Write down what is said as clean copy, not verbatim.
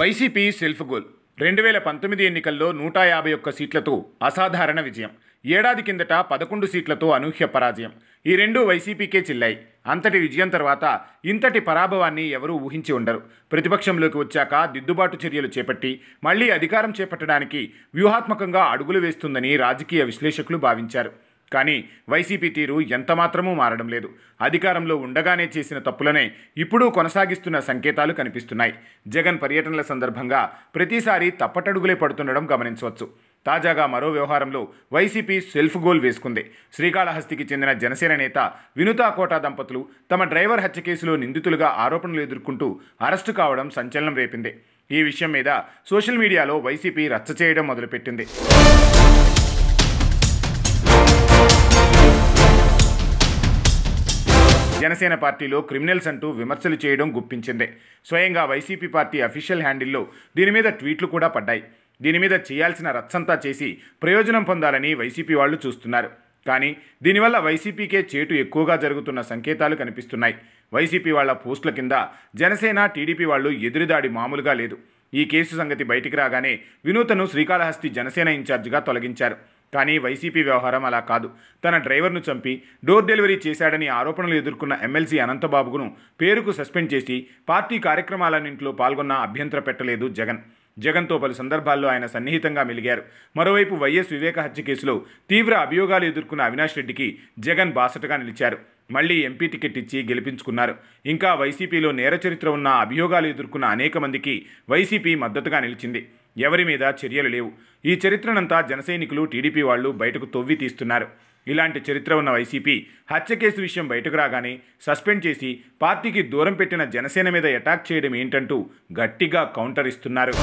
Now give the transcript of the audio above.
YCP self goal 2019 ఎన్నికల్లో 151 సీట్లతో అసాధారణ విజయం. ఏడాది కిందట 11 సీట్లతో అనూహ్య పరాజయం. ఈ రెండూ వైసీపీకే చిల్లాయి. అంతటి విజయం తర్వాత ఇంతటి పరాభవాన్ని ఎవరూ ఊహించి ఉండరు. ప్రతిపక్షంలోకి వచ్చాక దిద్దుబాటు చర్యలు చేపట్టి మళ్లీ అధికారం చేపట్టడానికి వ్యూహాత్మకంగా అడుగులు వేస్తుందని రాజకీయ విశ్లేషకులు భావించారు. కానీ వైసీపీ తీరు ఎంతమాత్రమూ మారడం లేదు. అధికారంలో ఉండగానే చేసిన తప్పులనే ఇప్పుడు కొనసాగిస్తున్న సంకేతాలు కనిపిస్తున్నాయి. జగన్ పర్యటనల సందర్భంగా ప్రతిసారి తప్పటడుగులే పడుతుండడం గమనించవచ్చు. తాజాగా మరో వ్యవహారంలో వైసీపీ సెల్ఫ్ గోల్ వేసుకుంది. శ్రీకాళహస్తికి చెందిన జనసేన నేత వినుతా కోట దంపతులు తమ డ్రైవర్ హత్య కేసులో నిందితులుగా ఆరోపణలు ఎదుర్కొంటూ అరెస్టు కావడం సంచలనం రేపింది. ఈ విషయం మీద సోషల్ మీడియాలో వైసీపీ రచ్చ చేయడం మొదలుపెట్టింది. జనసేన పార్టీలో క్రిమినల్స్ అంటూ విమర్శలు చేయడం గుప్పించింది. స్వయంగా వైసీపీ పార్టీ అఫీషియల్ హ్యాండిల్లో దీని మీద ట్వీట్లు కూడా పడ్డాయి. దీని మీద చేయాల్సిన రచ్చంతా చేసి ప్రయోజనం పొందాలని వైసీపీ వాళ్ళు చూస్తున్నారు. కానీ దీనివల్ల వైసీపీకే చేటు ఎక్కువగా జరుగుతున్న సంకేతాలు కనిపిస్తున్నాయి. వైసీపీ వాళ్ళ పోస్టుల కింద జనసేన టీడీపీ వాళ్ళు ఎదురుదాడి మామూలుగా లేదు. ఈ కేసు సంగతి బయటికి రాగానే వినూతను శ్రీకాళహస్తి జనసేన ఇన్ఛార్జిగా తొలగించారు. కానీ వైసీపీ వ్యవహారం అలా కాదు. తన డ్రైవర్ను చంపి డోర్ డెలివరీ చేశాడని ఆరోపణలు ఎదుర్కొన్న ఎమ్మెల్సీ అనంతబాబును పేరుకు సస్పెండ్ చేసి పార్టీ కార్యక్రమాలన్నింటిలో పాల్గొన్న అభ్యంతర పెట్టలేదు జగన్. జగన్తో పలు సందర్భాల్లో ఆయన సన్నిహితంగా మెలిగారు. మరోవైపు వైఎస్ వివేక హత్య కేసులో తీవ్ర అభియోగాలు ఎదుర్కొన్న అవినాష్ రెడ్డికి జగన్ బాసటగా నిలిచారు. మళ్లీ ఎంపీ టికెట్ ఇచ్చి గెలిపించుకున్నారు. ఇంకా వైసీపీలో నేర చరిత్ర ఉన్న అభియోగాలు ఎదుర్కొన్న అనేక మందికి వైసీపీ మద్దతుగా నిలిచింది. ఎవరి మీద చర్యలు లేవు. ఈ చరిత్రనంతా జనసైనికులు టీడీపీ వాళ్ళు బయటకు తొవ్వి తీస్తున్నారు. ఇలాంటి చరిత్ర ఉన్న వైసీపీ హత్య కేసు విషయం బయటకు రాగానే సస్పెండ్ చేసి పార్టీకి దూరం పెట్టిన జనసేన మీద అటాక్ చేయడం ఏంటంటూ గట్టిగా కౌంటర్ ఇస్తున్నారు.